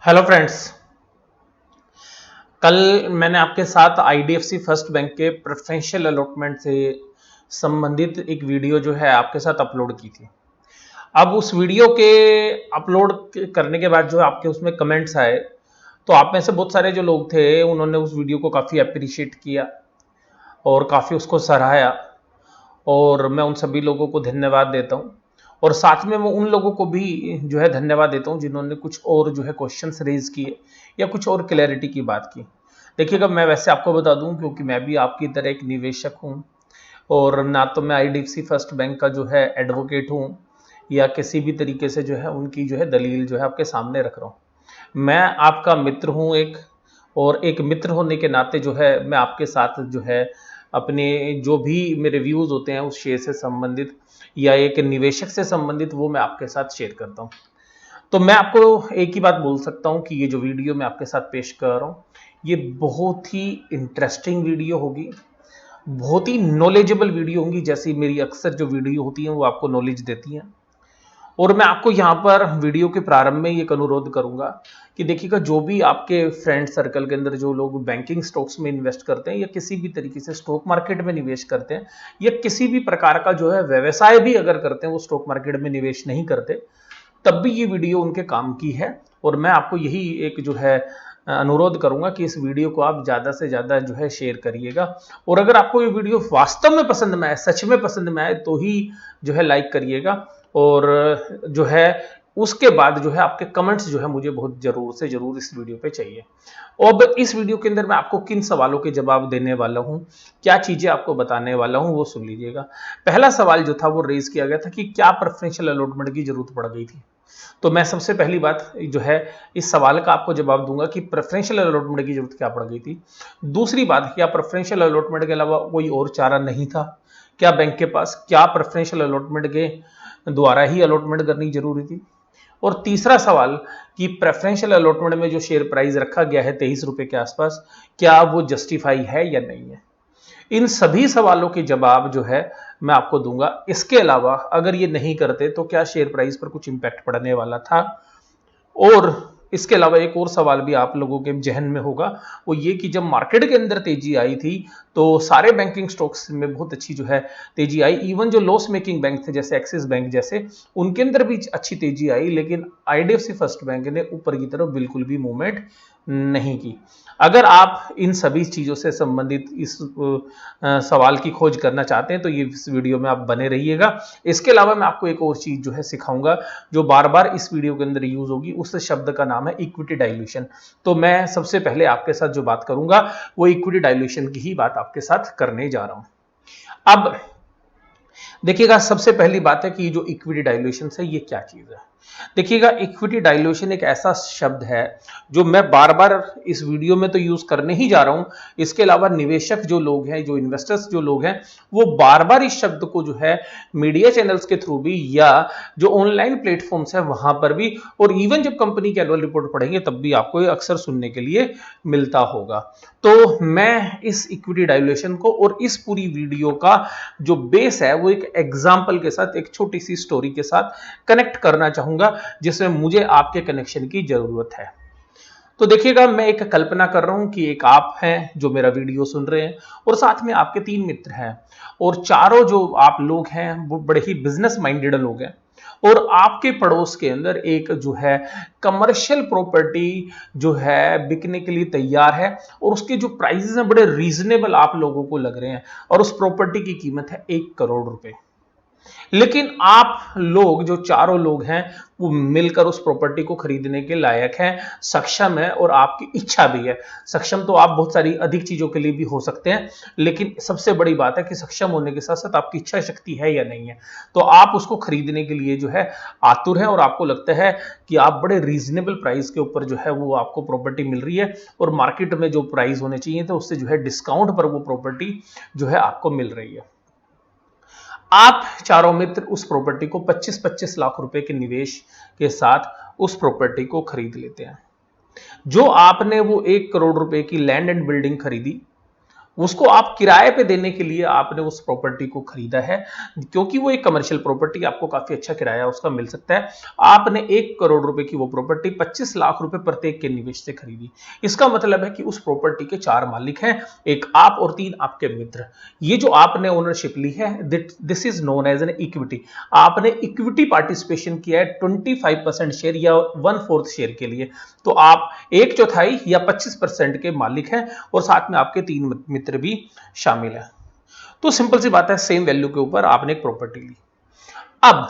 Hello friends. कल मैंने आपके साथ आईडीएफसी फर्स्ट बैंक के प्रेफरेंशियल अलॉटमेंट से संबंधित एक वीडियो जो है आपके साथ अपलोड की थी। अब उस वीडियो के अपलोड करने के बाद जो आपके उसमें कमेंट्स आए, तो आप में से बहुत सारे जो लोग थे उन्होंने उस वीडियो को काफ़ी अप्रिशिएट किया और काफ़ी उसको सराहाया, और मैं उन सभी लोगों को धन्यवाद देता हूँ। और साथ में मैं उन लोगों को भी जो है धन्यवाद देता हूँ जिन्होंने कुछ और जो है क्वेश्चंस रेज किए या कुछ और क्लैरिटी की बात की। देखिएगा, मैं वैसे आपको बता दूं, क्योंकि मैं भी आपकी तरह एक निवेशक हूं, और ना तो मैं आईडीएफसी फर्स्ट बैंक का जो है एडवोकेट हूं या किसी भी तरीके से जो है उनकी जो है दलील जो है आपके सामने रख रहा हूं। मैं आपका मित्र हूं एक, और एक मित्र होने के नाते जो है मैं आपके साथ जो है अपने जो भी मेरे व्यूज होते हैं उस शेयर से संबंधित या एक निवेशक से संबंधित, वो मैं आपके साथ शेयर करता हूं। तो मैं आपको एक ही बात बोल सकता हूं कि ये जो वीडियो मैं आपके साथ पेश कर रहा हूं, ये बहुत ही इंटरेस्टिंग वीडियो होगी, बहुत ही नॉलेजेबल वीडियो होगी। जैसी मेरी अक्सर जो वीडियो होती हैं वो आपको नॉलेज देती हैं। और मैं आपको यहाँ पर वीडियो के प्रारंभ में एक अनुरोध करूंगा कि देखिएगा, जो भी आपके फ्रेंड सर्कल के अंदर जो लोग बैंकिंग स्टॉक्स में इन्वेस्ट करते हैं या किसी भी तरीके से स्टॉक मार्केट में निवेश करते हैं या किसी भी प्रकार का जो है व्यवसाय भी अगर करते हैं, वो स्टॉक मार्केट में निवेश नहीं करते, तब भी ये वीडियो उनके काम की है। और मैं आपको यही एक जो है अनुरोध करूंगा कि इस वीडियो को आप ज़्यादा से ज़्यादा जो है शेयर करिएगा। और अगर आपको ये वीडियो वास्तव में पसंद में आए, सच में पसंद में आए, तो ही जो है लाइक करिएगा। और जो है उसके बाद जो है आपके कमेंट्स जो है मुझे बहुत जरूर से जरूर इस वीडियो पे चाहिए। अब इस वीडियो के अंदर मैं आपको किन सवालों के जवाब देने वाला हूं, क्या चीजें आपको बताने वाला हूं, वो सुन लीजिएगा। पहला सवाल जो था वो रेज किया गया था कि क्या प्रेफरेंशियल अलॉटमेंट की जरूरत पड़ गई थी। तो मैं सबसे पहली बात जो है इस सवाल का आपको जवाब दूंगा कि प्रेफरेंशियल अलॉटमेंट की जरूरत क्या पड़ गई थी। दूसरी बात, क्या प्रेफरेंशियल अलॉटमेंट के अलावा कोई और चारा नहीं था क्या बैंक के पास, क्या प्रेफरेंशियल अलॉटमेंट के द्वारा ही अलॉटमेंट करनी जरूरी थी। और तीसरा सवाल कि प्रेफरेंशियल अलॉटमेंट में जो शेयर प्राइस रखा गया है 23 रुपए के आसपास, क्या वो जस्टिफाई है या नहीं है। इन सभी सवालों के जवाब जो है मैं आपको दूंगा। इसके अलावा अगर ये नहीं करते तो क्या शेयर प्राइस पर कुछ इंपैक्ट पड़ने वाला था। और इसके अलावा एक और सवाल भी आप लोगों के जहन में होगा, वो ये कि जब मार्केट के अंदर तेजी आई थी तो सारे बैंकिंग स्टॉक्स में बहुत अच्छी जो है तेजी आई। इवन जो लॉस मेकिंग बैंक थे जैसे एक्सिस बैंक जैसे, उनके अंदर भी अच्छी तेजी आई, लेकिन आईडीएफसी फर्स्ट बैंक ने ऊपर की तरफ बिल्कुल भी मूवमेंट नहीं की। अगर आप इन सभी चीजों से संबंधित इस सवाल की खोज करना चाहते हैं तो ये इस वीडियो में आप बने रहिएगा। इसके अलावा मैं आपको एक और चीज जो है सिखाऊंगा जो बार बार इस वीडियो के अंदर यूज होगी। उस शब्द का नाम है इक्विटी डाइल्यूशन। तो मैं सबसे पहले आपके साथ जो बात करूंगा वो इक्विटी डाइल्यूशन की ही बात आपके साथ करने जा रहा हूं। अब देखिएगा, सबसे पहली बात है कि जो इक्विटी डाइल्यूशन है ये क्या चीज है। देखिएगा, इक्विटी डाइल्यूशन एक ऐसा शब्द है जो मैं बार बार इस वीडियो में तो यूज करने ही जा रहा हूं। इसके अलावा निवेशक जो लोग हैं, जो इन्वेस्टर्स जो लोग हैं, वो बार बार इस शब्द को जो है मीडिया चैनल्स के थ्रू भी या जो ऑनलाइन प्लेटफॉर्म्स है वहां पर भी, और इवन जब कंपनी की एनुअल रिपोर्ट पढ़ेंगे तब भी आपको ये अक्सर सुनने के लिए मिलता होगा। तो मैं इस इक्विटी डाइल्यूशन को और इस पूरी वीडियो का जो बेस है वो एक एग्जाम्पल के साथ, एक छोटी सी स्टोरी के साथ कनेक्ट करना चाहूंगा, जिसमें मुझे आपके कनेक्शन की जरूरत है। तो देखिएगा, मैं एक कल्पना कर रहा हूं कि एक आप हैं जो मेरा वीडियो सुन रहे हैं, और साथ में आपके 3 मित्र हैं, और चारों जो आप लोग हैं वो बड़े ही बिजनेस माइंडेड लोग हैं। और आपके पड़ोस के अंदर एक जो है कमर्शियल प्रॉपर्टी जो है बिकने के लिए तैयार है, और उसके जो प्राइसेस हैं बड़े रीजनेबल आप लोगों को लग रहे हैं, और उस प्रॉपर्टी की कीमत है 1 करोड़ रुपए। लेकिन आप लोग जो चारों लोग हैं वो मिलकर उस प्रॉपर्टी को खरीदने के लायक हैं, सक्षम है, और आपकी इच्छा भी है। सक्षम तो आप बहुत सारी अधिक चीजों के लिए भी हो सकते हैं, लेकिन सबसे बड़ी बात है कि सक्षम होने के साथ साथ आपकी इच्छा शक्ति है या नहीं है। तो आप उसको खरीदने के लिए जो है आतुर है, और आपको लगता है कि आप बड़े रीजनेबल प्राइस के ऊपर जो है वो आपको प्रॉपर्टी मिल रही है, और मार्केट में जो प्राइस होने चाहिए तो उससे जो है डिस्काउंट पर वो प्रॉपर्टी जो है आपको मिल रही है। आप चारों मित्र उस प्रॉपर्टी को 25-25 लाख रुपए के निवेश के साथ उस प्रॉपर्टी को खरीद लेते हैं। जो आपने वो 1 करोड़ रुपए की लैंड एंड बिल्डिंग खरीदी, उसको आप किराए पे देने के लिए आपने उस प्रॉपर्टी को खरीदा है, क्योंकि वो एक कमर्शियल प्रॉपर्टी, आपको काफी अच्छा किराया उसका मिल सकता है। आपने 1 करोड़ रुपए की वो प्रॉपर्टी 25 लाख रुपए प्रत्येक के निवेश से खरीदी। इसका मतलब है कि उस प्रॉपर्टी के 4 मालिक हैं, एक आप और 3 आपके मित्र। ये जो आपने ओनरशिप ली है, this is known as an equity. आपने इक्विटी पार्टिसिपेशन किया है 25% शेयर या 1/4 शेयर के लिए। तो आप 1/4 या 25% के मालिक हैं, और साथ में आपके 3 मित्र भी शामिल हैं। तो सिंपल सी बात है, सेम वैल्यू के ऊपर आपने एक प्रॉपर्टी ली। अब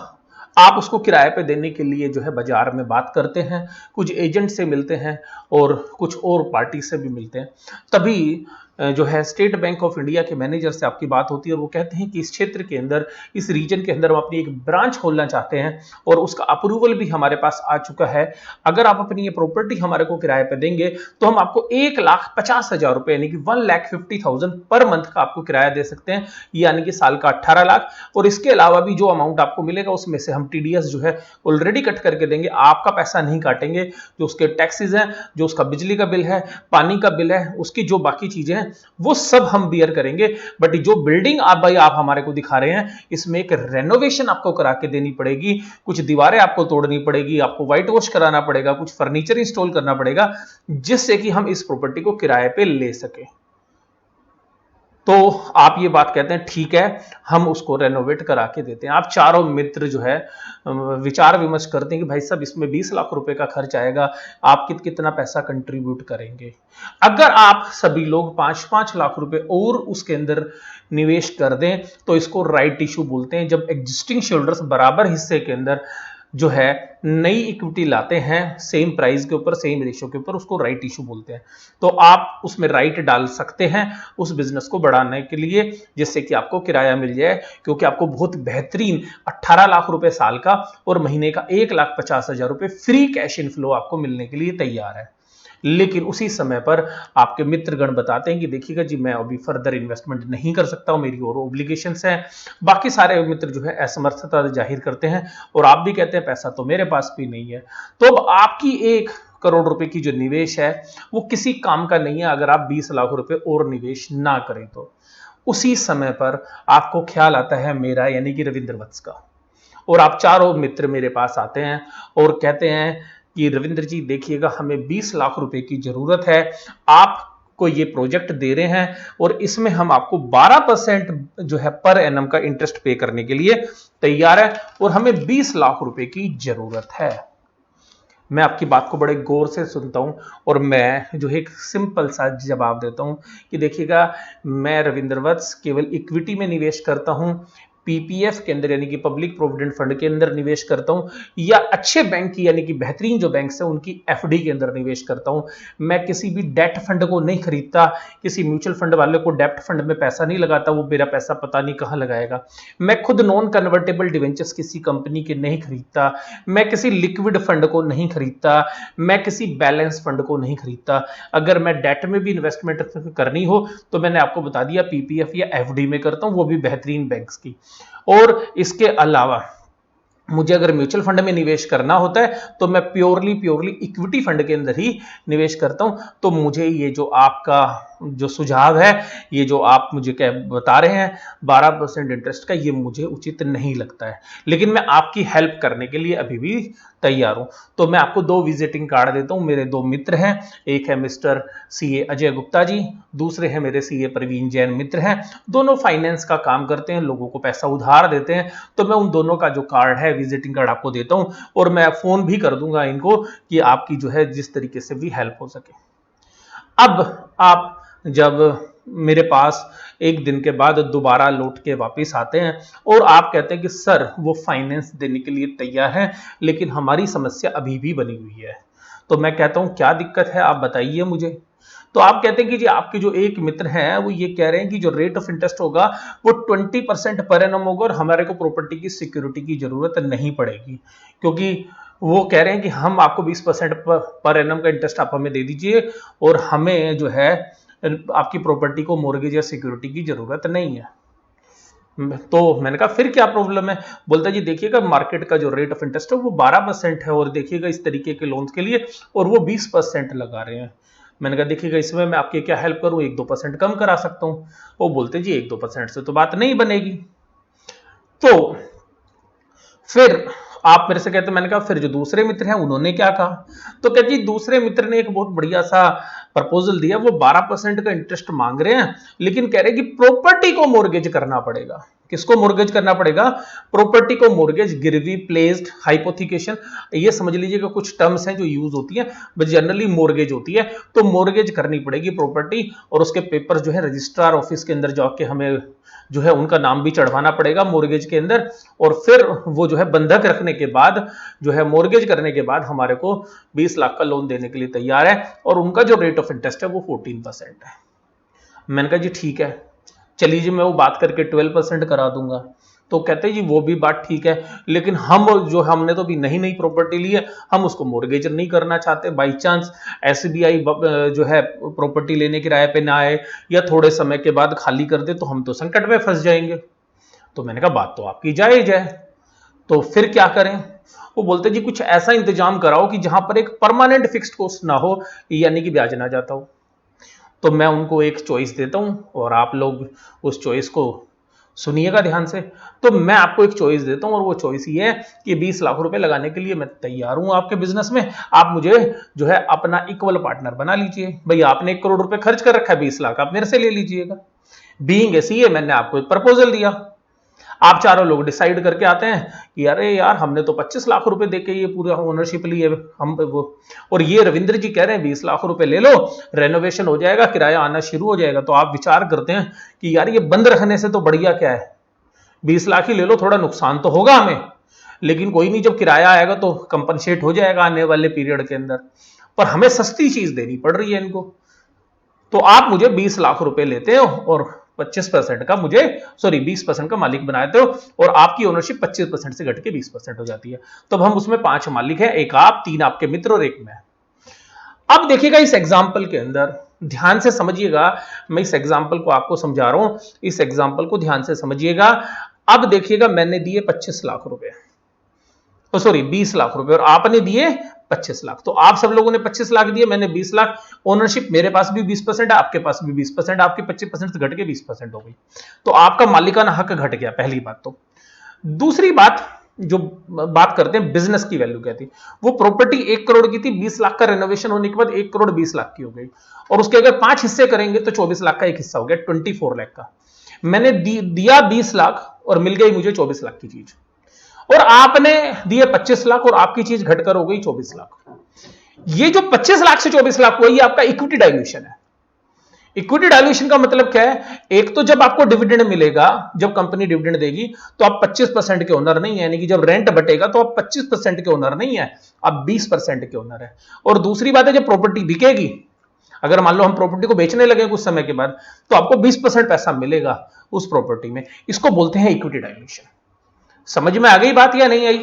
आप उसको किराए पे देने के लिए जो है बाजार में बात करते हैं, कुछ एजेंट से मिलते हैं और कुछ और पार्टी से भी मिलते हैं। तभी जो है स्टेट बैंक ऑफ इंडिया के मैनेजर से आपकी बात होती है, और वो कहते हैं कि इस क्षेत्र के अंदर, इस रीजन के अंदर हम अपनी एक ब्रांच खोलना चाहते हैं, और उसका अप्रूवल भी हमारे पास आ चुका है। अगर आप अपनी ये प्रॉपर्टी हमारे को किराए पे देंगे तो हम आपको 1,50,000 रुपए यानी कि 1,50,000 पर मंथ का आपको किराया दे सकते हैं, यानी कि साल का 18 लाख। और इसके अलावा भी जो अमाउंट आपको मिलेगा उसमें से हम टीडीएस जो है ऑलरेडी कट करके देंगे, आपका पैसा नहीं काटेंगे। जो उसके टैक्सेस हैं, जो उसका बिजली का बिल है, पानी का बिल है, उसकी जो बाकी चीजें हैं वो सब हम बियर करेंगे। बट जो बिल्डिंग आप भाई आप हमारे को दिखा रहे हैं, इसमें एक रेनोवेशन आपको करा के देनी पड़ेगी, कुछ दीवारें आपको तोड़नी पड़ेगी, आपको व्हाइट वॉश कराना पड़ेगा, कुछ फर्नीचर इंस्टॉल करना पड़ेगा, जिससे कि हम इस प्रॉपर्टी को किराए पे ले सके। तो आप ये बात कहते हैं ठीक है, हम उसको रेनोवेट करा के देते हैं। आप चारों मित्र जो है विचार विमर्श करते हैं कि भाई साहब इसमें 20 लाख रुपए का खर्च आएगा, आप कितना पैसा कंट्रीब्यूट करेंगे। अगर आप सभी लोग 5-5 लाख रुपए और उसके अंदर निवेश कर दें तो इसको राइट इशू बोलते हैं। जब एग्जिस्टिंग शेयरहोल्डर्स बराबर हिस्से के अंदर जो है नई इक्विटी लाते हैं सेम प्राइस के ऊपर, सेम रेशियो के ऊपर, उसको राइट इशू बोलते हैं। तो आप उसमें राइट डाल सकते हैं उस बिजनेस को बढ़ाने के लिए, जिससे कि आपको किराया मिल जाए, क्योंकि आपको बहुत बेहतरीन 18 लाख रुपए साल का और महीने का 1,50,000 रुपए फ्री कैश इनफ्लो आपको मिलने के लिए तैयार है। लेकिन उसी समय पर आपके मित्रगण बताते हैं कि देखिएगा जी, मैं अभी फर्दर इन्वेस्टमेंट नहीं कर सकता हूं, मेरी और ऑब्लिगेशंस हैं। बाकी सारे मित्र जो है असमर्थता जाहिर करते हैं, और आप भी कहते हैं पैसा तो मेरे पास भी नहीं है। तो अब आपकी 1 करोड़ रुपए की जो निवेश है वो किसी काम का नहीं है अगर आप 20 लाख रुपए और निवेश ना करें तो। उसी समय पर आपको ख्याल आता है मेरा यानी कि रविंद्र वत्स का, और आप चारों मित्र मेरे पास आते हैं और कहते हैं कि रविंद्र जी देखिएगा, हमें 20 लाख रुपए की जरूरत है, आपको ये प्रोजेक्ट दे रहे हैं और इसमें हम आपको 12% जो है पर एनम का इंटरेस्ट पे करने के लिए तैयार है, और हमें 20 लाख रुपए की जरूरत है। मैं आपकी बात को बड़े गौर से सुनता हूं और मैं जो है एक सिंपल सा जवाब देता हूं कि देखिएगा, मैं रविंद्र वत्स केवल इक्विटी में निवेश करता हूं, पीपीएफ के अंदर यानी कि पब्लिक प्रोविडेंट फंड के अंदर निवेश करता हूं, या अच्छे बैंक की यानी कि बेहतरीन जो बैंक है उनकी एफडी के अंदर निवेश करता हूं। मैं किसी भी डेट फंड को नहीं खरीदता, किसी म्यूचुअल फंड वाले को डेट फंड में पैसा नहीं लगाता, वो मेरा पैसा पता नहीं कहां लगाएगा। मैं खुद नॉन कन्वर्टेबल डिवेंचर्स किसी कंपनी के नहीं खरीदता, मैं किसी लिक्विड फंड को नहीं खरीदता, मैं किसी बैलेंस फंड को नहीं खरीदता। अगर मैं डेट में भी इन्वेस्टमेंट करनी हो तो मैंने आपको बता दिया पीपीएफ या एफडी में करता हूं, वो भी बेहतरीन बैंक्स की। और इसके अलावा मुझे अगर म्यूचुअल फंड में निवेश करना होता है तो मैं प्योरली इक्विटी फंड के अंदर ही निवेश करता हूं। तो मुझे ये जो आपका जो सुझाव है, ये जो आप मुझे क्या बता रहे हैं 12% इंटरेस्ट का, ये मुझे उचित नहीं लगता है। लेकिन मैं आपकी हेल्प करने के लिए अभी भी तैयार हूं। तो मैं आपको 2 विजिटिंग कार्ड देता हूं। मेरे 2 मित्र हैं, एक है मिस्टर सीए अजय गुप्ता जी, दूसरे हैं मेरे सीए प्रवीण जैन मित्र हैं। दोनों फाइनेंस का काम करते हैं, लोगों को पैसा उधार देते हैं। तो मैं उन दोनों का जो कार्ड है, विजिटिंग कार्ड आपको देता हूं, और मैं फोन भी कर दूंगा इनको कि आपकी जो है जिस तरीके से भी हेल्प हो सके। अब आप जब मेरे पास एक दिन के बाद दोबारा लौट के वापस आते हैं और आप कहते हैं कि सर वो फाइनेंस देने के लिए तैयार है, लेकिन हमारी समस्या अभी भी बनी हुई है। तो मैं कहता हूं क्या दिक्कत है, आप बताइए मुझे। तो आप कहते हैं कि जी आपके जो एक मित्र हैं वो ये कह रहे हैं कि जो रेट ऑफ इंटरेस्ट होगा वो 20% पर एनम होगा, और हमारे को प्रॉपर्टी की सिक्योरिटी की जरूरत नहीं पड़ेगी, क्योंकि वो कह रहे हैं कि हम आपको 20% पर एनम का इंटरेस्ट आप हमें दे दीजिए, और हमें जो है आपकी प्रॉपर्टी को मॉर्गेज या सिक्योरिटी की जरूरत नहीं है। तो मैंने कहा फिर क्या प्रॉब्लम है। बोलता जी देखिएगा, मार्केट का जो रेट ऑफ इंटरेस्ट है वो 12% है, और देखिएगा इस तरीके के लोन्स के लिए, और वो 20% लगा रहे हैं। मैंने कहा देखिएगा इसमें मैं आपकी क्या हेल्प करूं, 1-2% कम करा सकता हूं। वो बोलते जी 1-2% से तो बात नहीं बनेगी। तो फिर आप मेरे से कहते, मैंने कहा फिर जो दूसरे मित्र हैं उन्होंने क्या कहा, तो कहते जी दूसरे मित्र ने एक बहुत बढ़िया सा प्रपोजल दिया, वो 12% का इंटरेस्ट मांग रहे हैं, लेकिन कह रहे कि प्रॉपर्टी को मोर्गेज करना पड़ेगा। किसको मोर्गेज करना पड़ेगा? प्रॉपर्टी को मोर्गेज, गिरवी, प्लेस्ड, हाइपोथिकेशन, ये समझ लीजिएगा कुछ टर्म्स हैं जो यूज होती है, बट जनरली मोर्गेज होती है। तो मोर्गेज करनी पड़ेगी प्रॉपर्टी, और उसके पेपर जो है रजिस्ट्रार ऑफिस के अंदर जाके हमें जो है उनका नाम भी चढ़वाना पड़ेगा मोर्गेज के अंदर, और फिर वो जो है बंधक रखने के बाद जो है मोर्गेज करने के बाद हमारे को 20 लाख का लोन देने के लिए तैयार है, और उनका जो रेट ऑफ इंटरेस्ट है वो 14% है। मैंने कहा जी ठीक है, चलिए जी मैं वो बात करके 12% करा दूंगा। तो कहते जी वो भी बात ठीक है, लेकिन हमने तो भी नई नई प्रॉपर्टी ली है, हम उसको मोर्गेज नहीं करना चाहते। बाई चांस एसबीआई जो है प्रॉपर्टी लेने किराए पे ना आए या थोड़े समय के बाद खाली कर दे तो हम तो संकट में फंस जाएंगे। तो मैंने कहा बात तो आपकी जायज है, तो फिर क्या करें? वो बोलते जी कुछ ऐसा इंतजाम कराओ कि जहां पर एक परमानेंट फिक्स्ड कॉस्ट ना हो, यानी कि ब्याज ना जाता हो। तो मैं उनको एक चॉइस देता हूं और आप लोग उस चॉइस को सुनिएगा ध्यान से। तो मैं आपको एक चॉइस देता हूं और वो चॉइस ये है कि 20 लाख रुपए लगाने के लिए मैं तैयार हूं आपके बिजनेस में। आप मुझे जो है अपना इक्वल पार्टनर बना लीजिए। भाई आपने 1 करोड़ रुपए खर्च कर रखा है, 20 लाख आप मेरे से ले लीजिएगा। बीइंग ए सीए मैंने आपको एक प्रपोजल दिया, आप चारों लोग डिसाइड करके आते हैं कि अरे यार हमने तो 25 लाख रुपए देके ये पूरा ओनरशिप ली है हम वो, और ये रविंद्र जी कह रहे हैं 20 लाख रुपए ले लो, रेनोवेशन हो जाएगा, किराया आना शुरू हो जाएगा। तो आप विचार करते हैं कि यार ये बंद रखने से तो बढ़िया क्या है, 20 लाख ही ले लो, थोड़ा नुकसान तो होगा हमें, लेकिन कोई नहीं, जब किराया आएगा तो कंपनसेट हो जाएगा आने वाले पीरियड के अंदर, पर हमें सस्ती चीज देनी पड़ रही है इनको। तो आप मुझे 20 लाख रुपए लेते हो और 25% का मुझे, सॉरी 20% का मालिक बनाते हो, और आपकी ओनरशिप 25% से घट के 20% हो जाती है। तब हम उसमें 5 मालिक हैं, एक आप, 3 आपके मित्र और एक मैं। अब देखिएगा इस एग्जाम्पल के अंदर ध्यान से समझिएगा, मैं इस एग्जाम्पल को आपको समझा रहा हूं, इस एग्जाम्पल को ध्यान से समझिएगा। अब देखिएगा मैंने दिए 25 लाख रुपए, सॉरी 20 लाख रुपए, और आपने दिए 25 लाख। तो आप सब लोगों ने 25 लाख दिए, मैंने 20 लाख। ओनरशिप मेरे पास भी 20% है, आपके पास भी 20%, आपकी 25% से घट के 20% हो गई। तो आपका मालिकाना हक घट गया, पहली बात। तो दूसरी बात, जो बात करते हैं बिजनेस की वैल्यू क्या थी, वो प्रॉपर्टी 1 करोड़ की थी, 20 लाख का रेनोवेशन होने के बाद 1 करोड़ 20 लाख की हो गई, और उसके अगर 5 हिस्से करेंगे तो 24 लाख का एक हिस्सा हो गया, 24 लाख का। मैंने दिया 20 लाख और मिल गई मुझे 24 लाख की चीज, और आपने दिए 25 लाख और आपकी चीज घटकर हो गई 24 लाख। ये जो 25 लाख से 24 लाख हुआ, ये आपका इक्विटी डाइल्यूशन है। इक्विटी डाइल्यूशन का मतलब क्या है? एक तो जब आपको डिविडेंड मिलेगा, जब कंपनी डिविडेंड देगी तो आप 25% के ओनर नहीं है, यानी कि जब रेंट बटेगा तो आप 25% के ओनर नहीं है, आप 20% के ओनर है। और दूसरी बात है, जब प्रॉपर्टी बिकेगी, अगर मान लो हम प्रॉपर्टी को बेचने लगे कुछ समय के बाद, तो आपको 20% पैसा मिलेगा उस प्रॉपर्टी में। इसको बोलते हैं इक्विटी डाइल्यूशन। समझ में आ गई बात या नहीं आई?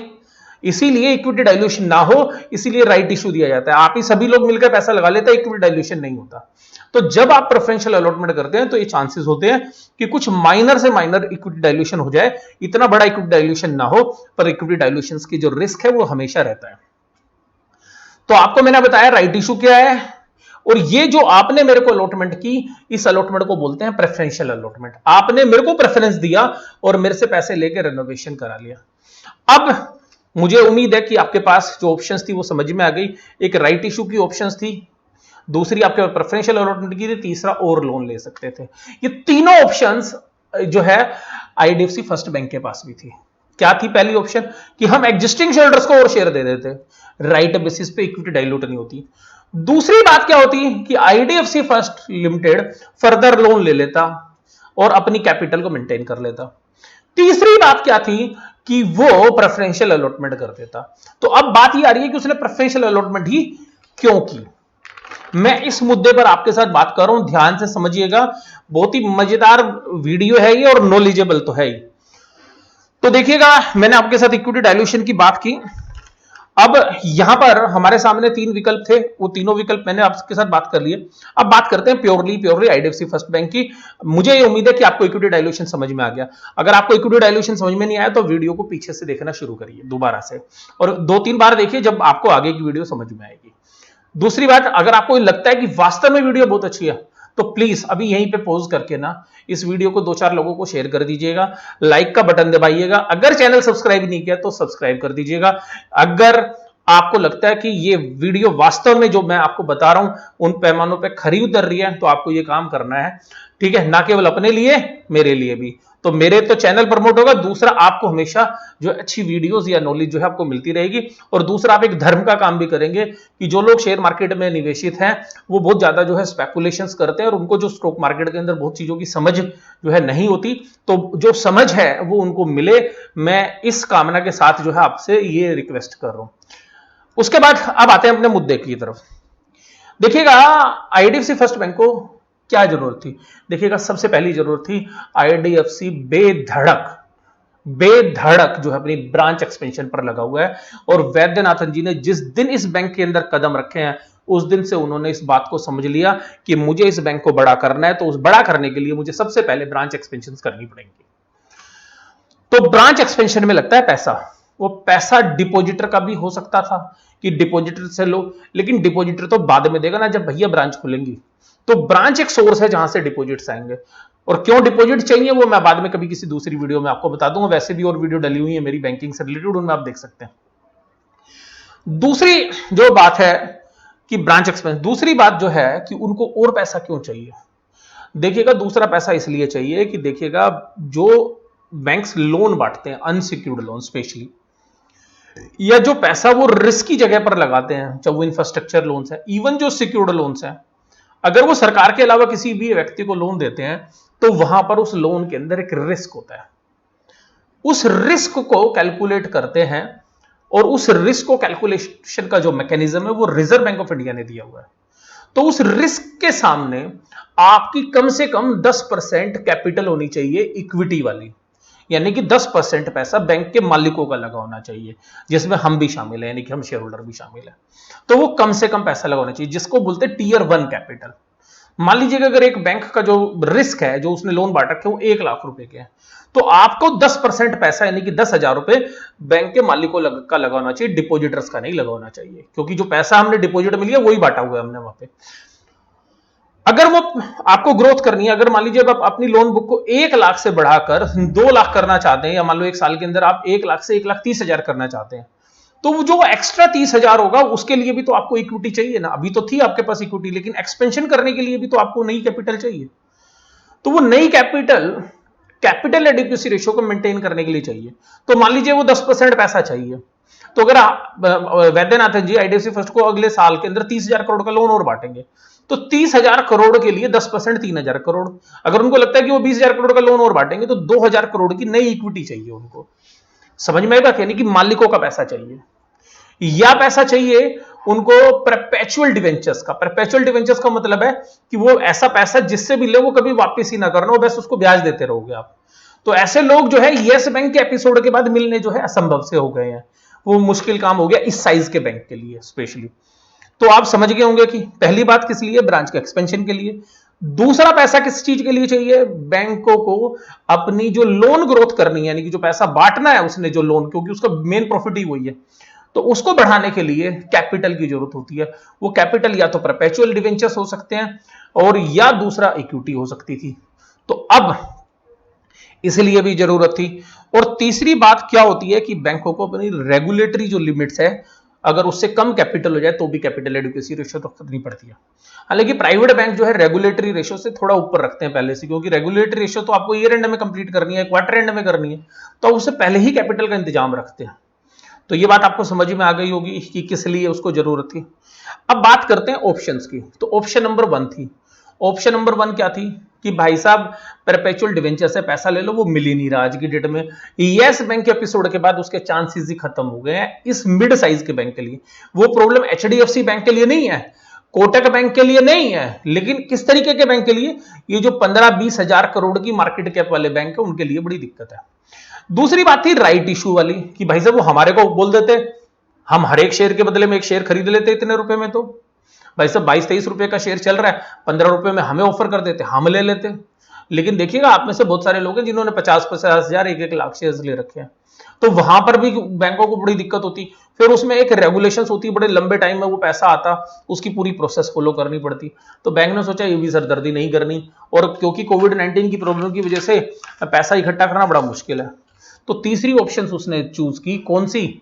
इसीलिए इक्विटी डाइल्यूशन ना हो, इसीलिए राइट इशू दिया जाता है। आप ही सभी लोग मिलकर पैसा लगा लेते हैं, इक्विटी डाइल्यूशन नहीं होता। तो जब आप प्रेफरेंशियल अलॉटमेंट करते हैं तो ये चांसेस होते हैं कि कुछ माइनर से माइनर इक्विटी डाइल्यूशन हो जाए, इतना बड़ा इक्विटी डाइल्यूशन ना हो, पर इक्विटी डाइल्यूशन की जो रिस्क है वो हमेशा रहता है। तो आपको मैंने बताया राइट इशू क्या है, और ये जो आपने मेरे को अलॉटमेंट की, इस अलॉटमेंट को बोलते हैं प्रेफरेंशियल अलॉटमेंट। आपने मेरे को प्रेफरेंस दिया और मेरे से पैसे लेके रेनोवेशन करा लिया। अब मुझे उम्मीद है कि आपके पास जो ऑप्शंस थी वो समझ में आ गई। एक राइट इशू की ऑप्शंस थी, दूसरी आपके प्रेफरेंशियल अलॉटमेंट की थी, तीसरा और लोन ले सकते थे। ये तीनों ऑप्शंस जो है आईडीएफसी फर्स्ट बैंक के पास भी थी। क्या थी पहली ऑप्शन? कि हम एग्जिस्टिंग शेयरहोल्डर्स को और शेयर दे देते, राइट बेसिस पे, इक्विटी डाइल्यूट नहीं होती। दूसरी बात क्या होती कि IDFC first limited further loan ले लेता और अपनी कैपिटल को मेंटेन कर लेता। तीसरी बात क्या थी कि वो प्रेफरेंशियल अलॉटमेंट कर देता। तो अब बात ये आ रही है कि उसने प्रेफरेंशियल अलॉटमेंट ही क्यों की। मैं इस मुद्दे पर आपके साथ बात कर रहा हूं, ध्यान से समझिएगा। बहुत ही मजेदार वीडियो है ये और नॉलेजेबल तो है ही। तो देखिएगा, मैंने आपके साथ इक्विटी डाइल्यूशन की बात की। अब यहां पर हमारे सामने 3 विकल्प थे, वो तीनों विकल्प मैंने आपके साथ बात कर लिए। अब बात करते हैं प्योरली आईडीएफसी फर्स्ट बैंक की। मुझे ये उम्मीद है कि आपको इक्विटी डाइल्यूशन समझ में आ गया। अगर आपको इक्विटी डाइल्यूशन समझ में नहीं आया तो वीडियो को पीछे से देखना शुरू करिए दोबारा से, और 2-3 बार देखिए, जब आपको आगे की वीडियो समझ में आएगी। दूसरी बात, अगर आपको लगता है कि वास्तव में वीडियो बहुत अच्छी है तो प्लीज अभी यहीं पे पॉज करके ना इस वीडियो को 2-4 लोगों को शेयर कर दीजिएगा, लाइक का बटन दबाइएगा, अगर चैनल सब्सक्राइब नहीं किया तो सब्सक्राइब कर दीजिएगा। अगर आपको लगता है कि ये वीडियो वास्तव में जो मैं आपको बता रहा हूं उन पैमानों पे खरी उतर रही है तो आपको ये काम करना है, ठीक है, ना केवल अपने लिए, मेरे लिए भी। तो मेरे तो चैनल प्रमोट होगा, दूसरा आपको हमेशा जो अच्छी वीडियोस या नॉलेज जो है आपको मिलती रहेगी, और दूसरा आप एक धर्म का काम भी करेंगे कि जो लोग शेयर मार्केट में निवेशित हैं वो बहुत ज्यादा जो है स्पेकुलेशंस करते हैं और उनको जो स्टॉक मार्केट के अंदर बहुत चीजों की समझ जो है नहीं होती, तो जो समझ है वो उनको मिले, मैं इस कामना के साथ जो है आपसे ये रिक्वेस्ट कर रहा हूं। उसके बाद अब आते हैं अपने मुद्दे की तरफ। देखिएगा, आईडीएफसी फर्स्ट बैंक को क्या जरूरत थी? देखिएगा, सबसे पहली जरूरत थी आईडीएफसी बेधड़क बेधड़क जो है अपनी ब्रांच एक्सपेंशन पर लगा हुआ है, और वैद्यनाथन जी ने जिस दिन इस बैंक के अंदर कदम रखे हैं उस दिन से उन्होंने इस बात को समझ लिया कि मुझे इस बैंक को बड़ा करना है, तो उस बड़ा करने के लिए मुझे सबसे पहले ब्रांच एक्सपेंशन करनी पड़ेंगी। तो ब्रांच एक्सपेंशन में लगता है पैसा, वो पैसा डिपॉजिटर का भी हो सकता था कि डिपॉजिटर से लो, लेकिन डिपॉजिटर तो बाद में देगा ना जब भैया ब्रांच खुलेंगी। तो ब्रांच एक सोर्स है जहां से डिपॉजिट्स आएंगे, और क्यों डिपॉजिट चाहिए वो मैं बाद में कभी किसी दूसरी वीडियो में आपको बता दूंगा, वैसे भी और वीडियो डली हुई है मेरी बैंकिंग से रिलेटेड, उनमें आप देख सकते हैं। दूसरी जो बात है कि ब्रांच एक्सपेंस, दूसरी बात जो है कि उनको और पैसा क्यों चाहिए? देखिएगा, दूसरा पैसा इसलिए चाहिए कि देखिएगा, जो बैंक्स लोन बांटते हैं, अनसिक्योर्ड लोन स्पेशली, या जो पैसा वो रिस्क की जगह पर लगाते हैं, चाहे वो इंफ्रास्ट्रक्चर लोन्स है, इवन जो सिक्योर्ड लोन्स हैं, अगर वो सरकार के अलावा किसी भी व्यक्ति को लोन देते हैं तो वहां पर उस लोन के अंदर एक रिस्क होता है, उस रिस्क को कैलकुलेट करते हैं, और उस रिस्क को कैलकुलेशन का जो मैकेनिज्म है वो रिजर्व बैंक ऑफ इंडिया ने दिया हुआ है। तो उस रिस्क के सामने आपकी कम से कम 10% कैपिटल होनी चाहिए इक्विटी वाली, यानी कि 10% पैसा बैंक के मालिकों का लगा होना चाहिए, जिसमें हम भी शामिल हैं, यानी कि हम शेयर होल्डर भी शामिल हैं। तो वो कम से कम पैसा लगा होना चाहिए, जिसको बोलते हैं टीयर 1 कैपिटल। मान लीजिएगा अगर एक बैंक का जो रिस्क है, जो उसने लोन बांट रखे वो 1 लाख रुपए के हैं, तो आपको 10% पैसा यानी कि 10,000 रुपए बैंक के मालिकों का लगा होना चाहिए, डिपोजिटर्स का नहीं लगा होना चाहिए, क्योंकि जो पैसा हमने डिपोजिट में लिया वही बांटा हुआ है हमने वहां पे। अगर वो आपको ग्रोथ करनी है, अगर मान लीजिए आप अपनी लोन बुक को 1 लाख से बढ़ाकर 2 लाख करना चाहते हैं, या मान लो एक साल के अंदर आप 1 लाख से 1,30,000 करना चाहते हैं, तो वो जो एक्स्ट्रा 30,000 होगा उसके लिए भी तो आपको इक्विटी चाहिए ना। अभी तो थी आपके पास इक्विटी, लेकिन एक्सपेंशन करने के लिए भी तो आपको नई कैपिटल चाहिए। तो वो नई कैपिटल कैपिटल एडिक्वेसी रेशियो को मेंटेन करने के लिए चाहिए। तो मान लीजिए वो 10% पैसा चाहिए, तो अगर वैद्यनाथन जी आईडीएफसी फर्स्ट को अगले साल के अंदर 30,000 करोड़ का लोन और बांटेंगे, तो 30,000 करोड़ के लिए 10% 3,000 करोड़। अगर उनको लगता है कि वो 20,000 करोड़ का लोन और बांटेंगे तो 2,000 करोड़ की नई इक्विटी चाहिए उनको। समझ में आई बात? यानी कि मालिकों का पैसा चाहिए, या पैसा चाहिए उनको परपेचुअल डिवेंचर्स का। परपेचुअल डिवेंचर्स का मतलब है कि वो ऐसा पैसा जिससे भी ले वो कभी वापस ही ना करना हो, बस उसको ब्याज देते रहोगे आप। तो ऐसे लोग जो है यस बैंक के एपिसोड के बाद मिलने जो है असंभव से हो गए हैं, वो मुश्किल काम हो गया इस साइज के बैंक के लिए स्पेशली। तो आप समझ गए होंगे कि पहली बात किस लिए, ब्रांच के एक्सपेंशन के लिए। दूसरा पैसा किस चीज के लिए चाहिए, बैंकों को अपनी जो लोन ग्रोथ करनी है, यानी कि जो पैसा बांटना है उसने जो लोन, क्योंकि उसका मेन प्रॉफिट ही वही है, तो उसको बढ़ाने के लिए कैपिटल की जरूरत होती है। वो कैपिटल या तो परपेचुअल डिवेंचर्स हो सकते हैं, और या दूसरा इक्विटी हो सकती थी। तो अब इसलिए भी जरूरत थी। और तीसरी बात क्या होती है कि बैंकों को अपनी रेगुलेटरी जो लिमिट्स है, अगर उससे कम कैपिटल हो जाए तो भी कैपिटल एडिक्वेसी रेशियो तो करनी पड़ती है। हालांकि प्राइवेट बैंक जो है रेगुलेटरी रेशियो से थोड़ा ऊपर रखते हैं पहले से, क्योंकि रेगुलेटरी रेशियो तो आपको ईयर एंड में कंप्लीट करनी है, क्वार्टर एंड में करनी है, तो उससे पहले ही कैपिटल का इंतजाम रखते हैं। तो ये बात आपको समझ में आ गई होगी कि किस लिए उसको जरूरत थी। अब बात करते हैं ऑप्शंस की। तो ऑप्शन नंबर 1 थी, ऑप्शन नंबर 1 क्या थी कि भाई साहब परपेचुअल डिवेंचर से पैसा ले लो, वो मिल ही नहीं रहा आज की डेट में। यस बैंक के एपिसोड के बाद उसके चांसेस ही खत्म हो गए हैं इस मिड साइज के बैंक के लिए। वो प्रॉब्लम एचडीएफसी बैंक के लिए नहीं है, कोटक बैंक के लिए नहीं है, लेकिन किस तरीके के बैंक के लिए, ये जो 15-20 हजार करोड़ की मार्केट कैप वाले बैंक है उनके लिए बड़ी दिक्कत है। दूसरी बात थी राइट इशू वाली कि भाई साहब वो हमारे को बोल देते, हम हर एक शेयर के बदले में एक शेयर खरीद लेते इतने रुपए में। तो भाई साहब 22-23 रुपए का शेयर चल रहा है, 15 रुपए में हमें ऑफर कर देते, हम ले लेते। लेकिन देखिएगा आप में से बहुत सारे लोग हैं जिन्होंने 50-50 हजार 1-1 लाख शेयर ले रखे हैं। तो वहां पर भी बैंकों को बड़ी दिक्कत होती। फिर उसमें एक रेगुलेशंस होती, बड़े लंबे टाइम में वो पैसा आता, उसकी पूरी प्रोसेस फॉलो करनी पड़ती। तो बैंक ने सोचा ये भी सरदर्दी नहीं करनी, और क्योंकि कोविड-19 की प्रॉब्लम की वजह से पैसा इकट्ठा करना बड़ा मुश्किल है, तो तीसरी ऑप्शन उसने चूज की, कौन सी?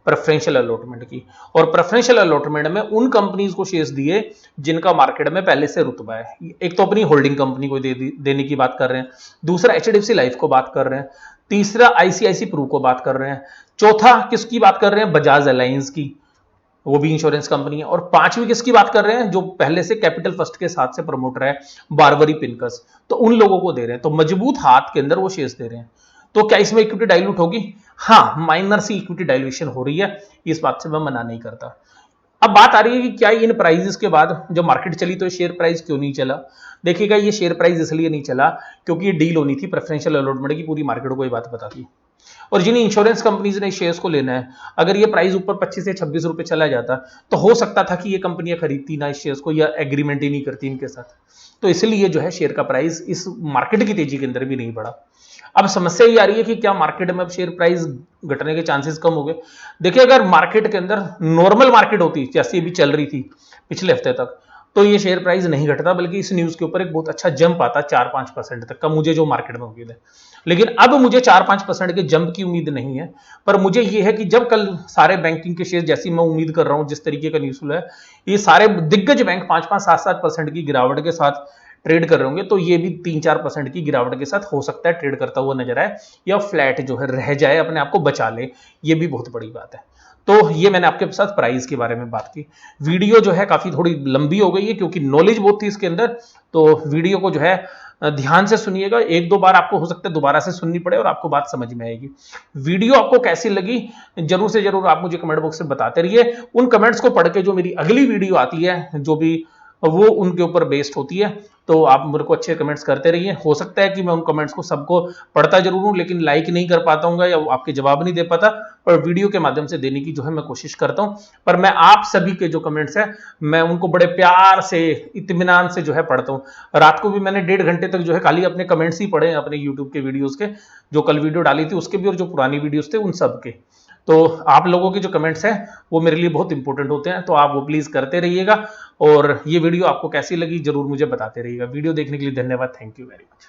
प्रेफरेंशियल अलॉटमेंट की। और प्रेफरेंशियल अलॉटमेंट में उन कंपनीज को शेयर्स दिए जिनका मार्केट में पहले से रुतबा है। एक तो अपनी होल्डिंग कंपनी को देने की बात कर रहे हैं, दूसरा एचडीएफसी लाइफ को बात कर रहे हैं, तीसरा आईसीआईसी प्रू को बात कर रहे हैं, चौथा किसकी बात कर रहे हैं? बजाज अलायंस की, वो भी इंश्योरेंस कंपनी है, और पांचवी किसकी बात कर रहे हैं? जो पहले से कैपिटल फर्स्ट के साथ से प्रमोटर है, बारबरी पिनकस। तो उन लोगों को दे रहे हैं, तो मजबूत हाथ के अंदर वो शेयर्स दे रहे हैं। तो क्या इसमें इक्विटी डाइल्यूट होगी? हाँ, माइनर सी इक्विटी डाइल्यूशन हो रही है, इस बात से मैं मना नहीं करता। अब बात आ रही है कि क्या इन प्राइजेस के बाद जब मार्केट चली तो शेयर प्राइस क्यों नहीं चला? देखिएगा, ये शेयर प्राइस इसलिए नहीं चला क्योंकि ये डील होनी थी प्रेफरेंशियल अलॉटमेंट की, पूरी मार्केट को ये बात पता थी। और जिन इंश्योरेंस कंपनीज ने शेयर्स को लेना है, अगर ये प्राइस ऊपर 25 से 26 रुपए चला जाता तो हो सकता था कि ये कंपनियां खरीदती ना इस शेयर्स को, या एग्रीमेंट ही नहीं करती इनके साथ। तो इसलिए जो है शेयर का प्राइस इस मार्केट की तेजी के अंदर भी नहीं बढ़ा। अब समस्या ये आ रही है कि क्या मार्केट में अब शेयर प्राइस घटने के चांसेस कम हो गए? देखिए, अगर मार्केट के अंदर नॉर्मल मार्केट होती जैसी अभी चल रही थी पिछले हफ्ते तक, तो ये शेयर प्राइस नहीं घटता, बल्कि इस न्यूज के ऊपर एक बहुत अच्छा जंप आता 4-5% तक का, मुझे जो मार्केट में उम्मीद है। लेकिन अब मुझे 4-5% के जंप की उम्मीद नहीं है, पर मुझे ये है कि जब कल सारे बैंकिंग के शेयर, जैसी मैं उम्मीद कर रहा हूं, जिस तरीके का न्यूज है, ये सारे दिग्गज बैंक 5-5, 7-7% की गिरावट के साथ ट्रेड कर रहे होंगे, तो ये भी 3-4% की गिरावट के साथ हो सकता है ट्रेड करता हुआ नजर आए, या फ्लैट जो है रह जाए, अपने आप को बचा ले, ये भी बहुत बड़ी बात है। तो ये मैंने आपके साथ प्राइस के बारे में बात की। वीडियो जो है काफी थोड़ी लंबी हो गई है क्योंकि नॉलेज बहुत थी इसके अंदर, तो वीडियो को जो है ध्यान से सुनिएगा, 1-2 बार आपको हो सकता है दोबारा से सुननी पड़े और आपको बात समझ में आएगी। वीडियो आपको कैसी लगी जरूर से जरूर आप मुझे कमेंट बॉक्स में बताते रहिए। उन कमेंट्स को पढ़ के जो मेरी अगली वीडियो आती है, जो भी वो उनके ऊपर बेस्ड होती है, तो आप मेरे को अच्छे कमेंट्स करते रहिए। हो सकता है कि मैं उन कमेंट्स को सबको पढ़ता जरूर हूं, लेकिन लाइक नहीं कर पाता हूँ या आपके जवाब नहीं दे पाता, पर वीडियो के माध्यम से देने की जो है मैं कोशिश करता हूं। पर मैं आप सभी के जो कमेंट्स हैं, मैं उनको बड़े प्यार से, इत्मीनान से जो है पढ़ता हूं। रात को भी मैंने 1.5 घंटे तक जो है खाली अपने कमेंट्स ही पढ़े, अपने यूट्यूब के वीडियोज के, जो कल वीडियो डाली थी उसके भी, और जो पुरानी वीडियोज थे उन सब के। तो आप लोगों के जो कमेंट्स हैं वो मेरे लिए बहुत इंपॉर्टेंट होते हैं, तो आप वो प्लीज करते रहिएगा। और ये वीडियो आपको कैसी लगी जरूर मुझे बताते रहिएगा। वीडियो देखने के लिए धन्यवाद। Thank you very much.